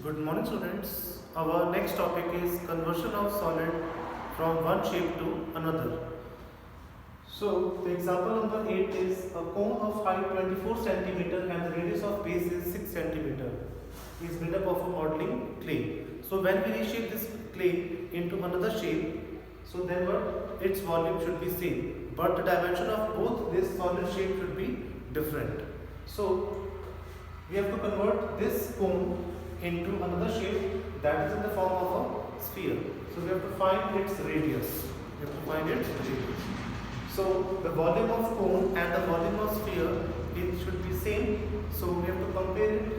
Good morning, students. Our next topic is conversion of solid from one shape to another. So, the example number 8 is a cone of height 24 centimeter and the radius of base is 6 centimeter. Is made up of a modeling clay. So, when we reshape this clay into another shape, so then what? Its volume should be same, but the dimension of both this solid shape should be different. So, we have to convert this cone into another shape that is in the form of a sphere. So we have to find its radius. We have to find its radius. So the volume of cone and the volume of sphere, it should be same. So we have to compare it.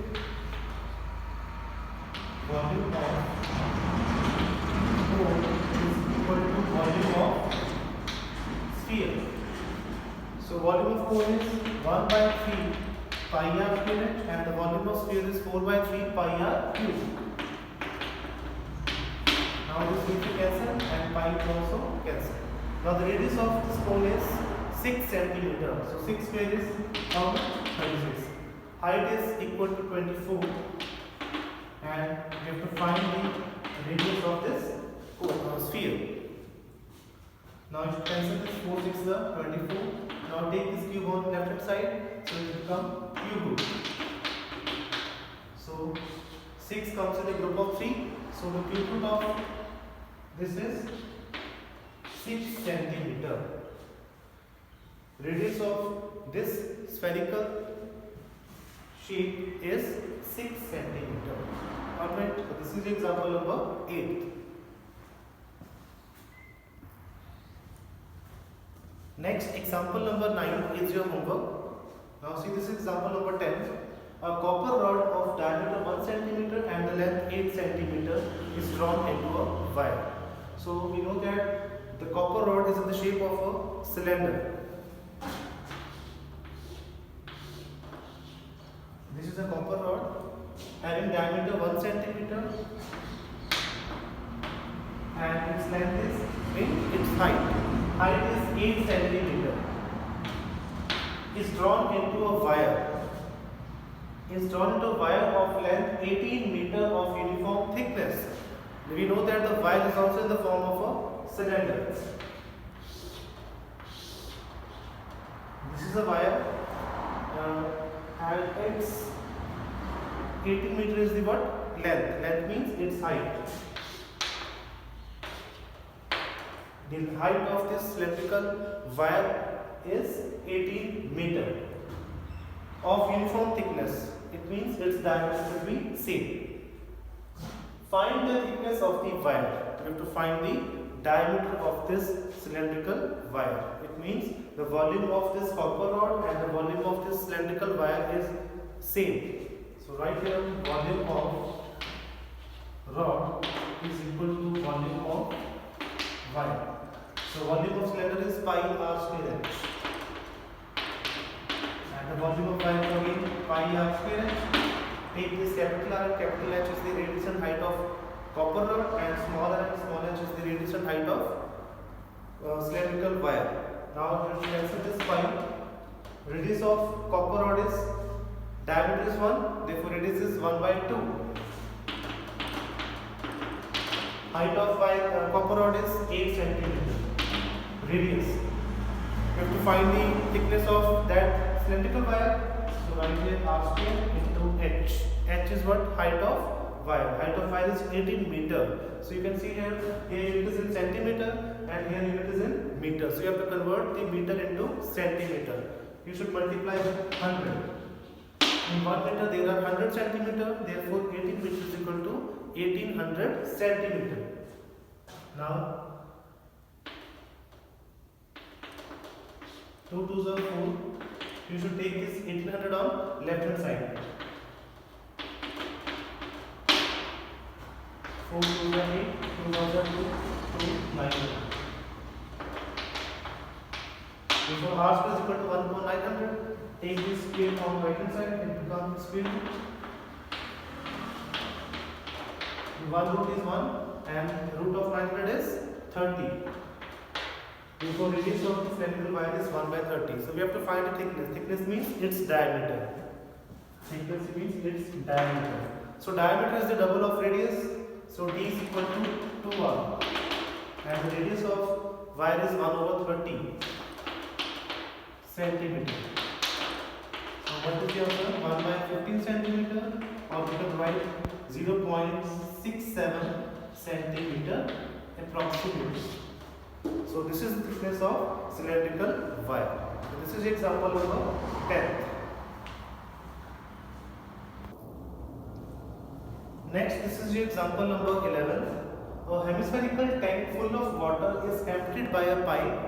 Volume of cone is equal to volume of sphere. So volume of cone is 1 by 3 pi r square and the volume of sphere is 4 by 3 pi r cube. Now this will be cancelled and pi will also cancel. Now the radius of this cone is 6 centimeter. So 6 square is how much? 36. Height is equal to 24 and we have to find the radius of this sphere. Now you should cancel this 4 6 is 24. Now take this cube on left hand side, so it will become cube root. So 6 comes in a group of 3. So the cube root of this is 6 centimeter. Radius of this spherical shape is 6 centimeter. Alright, so this is example number 8. Next, example number 9 is your homework. Now see, this is example number 10. A copper rod of diameter 1 centimeter and the length 8 centimeter is drawn into a wire. So we know that the copper rod is in the shape of a cylinder. This is a copper rod having diameter 1 centimeter and its length is its height. Height is 8 centimeter. Is drawn into a wire. Is drawn into a wire of length 18 meter of uniform thickness. We know that the wire is also in the form of a cylinder. This is a wire and its 18 meter is the what? Length. Length means its height. The height of this cylindrical wire is 18 meter of uniform thickness. It means its diameter should be same. Find the thickness of the wire. We have to find the diameter of this cylindrical wire. It means the volume of this copper rod and the volume of this cylindrical wire is same. So right here, volume of rod is equal to volume of wire. So volume of cylinder is pi r square h. And the volume of wire is again pi r square h. Take this capital R and capital H is the radius and height of copper rod and small r and small h is the radius and height of cylindrical wire. Now we will cancel this pi. Radius of copper rod is diameter is 1, therefore radius is 1 by 2. Height of copper rod is 8 centimeter. Radius. We have to find the thickness of that cylindrical wire. So right here r square into h. H is what? Height of wire. Height of wire is 18 meter. So you can see here unit is in centimeter and here unit is in meter. So you have to convert the meter into centimeter. You should multiply with 100. In 1 meter there are 100 centimeter. Therefore 18 meter is equal to 1800 centimeter. Now 2 2s are 4. You should take this 1800 on left hand side. 4 2s are 8. 2 1s are 2. 2 9. Therefore r square is equal to 1 upon 900. Take this square on right hand side. It becomes square root. 1 root is 1 and root of 900 is 30. Therefore radius of the cylindrical wire is 1 by 30. So we have to find the thickness. Thickness means its diameter. Thickness means its diameter. So diameter is the double of radius. So d is equal to 2r, and the radius of wire is 1/30 centimeter. So what is the answer? 1/15 centimeter, or we can write 0.67 centimeter approximately. So this is the thickness of cylindrical wire. So this is example number 10. Next, this is the example number 11. A hemispherical tank full of water is emptied by a pipe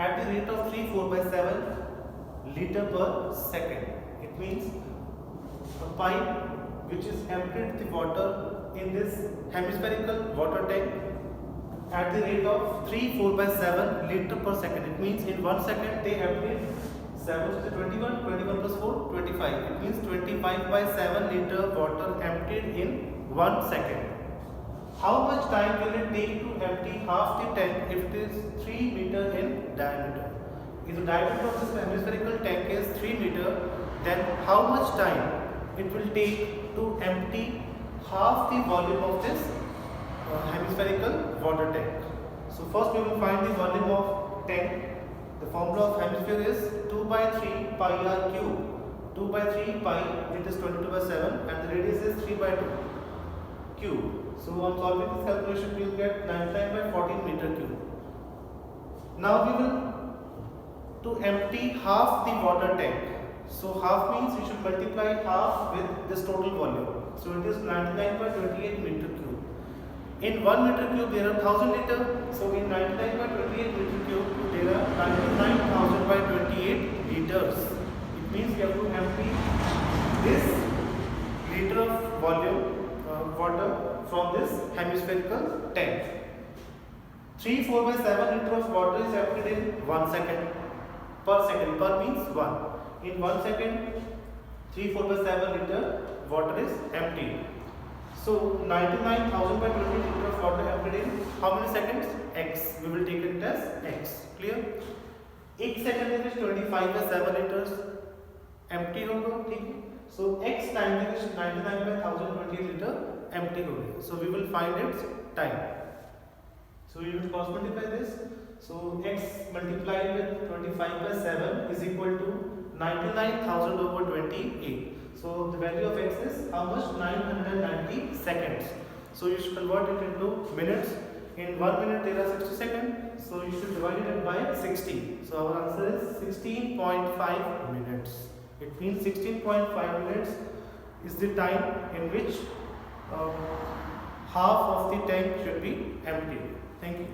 at the rate of 3/4/7 liter per second. It means a pipe which is emptied the water in this hemispherical water tank at the rate of 3/4/7 liter per second. It means in 1 second they emptied 7 is 21, 21 plus 4, 25. It means 25/7 liter water emptied in 1 second. How much time will it take to empty half the tank if it is 3 meter in diameter? If the diameter of this hemispherical tank is 3 meter, then how much time it will take to empty half the volume of this hemispherical water tank? So first we will find the volume of tank. The formula of hemisphere is 2/3 pi r cube. 2/3 pi, it is 22/7, and the radius is 3/2 cube. So on solving this calculation we will get 99/14 meter cube. Now we will to empty half the water tank. So half means we should multiply half with this total volume. So it is 99/28 meter cube. In 1 meter cube there are 1000 liter. So in 99/28 meter cube there are 99,000/28 liters. It means we have to empty this liter of volume water from this hemispherical tank. 3/4/7 liter of water is emptied in 1 second. Per second. Per means 1. In 1 second 3/4/7 liter water is emptied. So 99,000/28 liter of water emptied in how many seconds? X. We will take it as X. Clear? 1 second में 25/7 liters empty होगा, ठीक है? So X time में 99/1028 liter empty हो गया. So we will find its time. So we will cross multiply this. So X multiplied with 25/7 is equal to 99,000/28. So the value of X is how much? 990 seconds. So you should convert it into minutes. In 1 minute there are 60 seconds. So you should divide it by 60. So our answer is 16.5 minutes. It means 16.5 minutes is the time in which half of the tank should be empty. Thank you.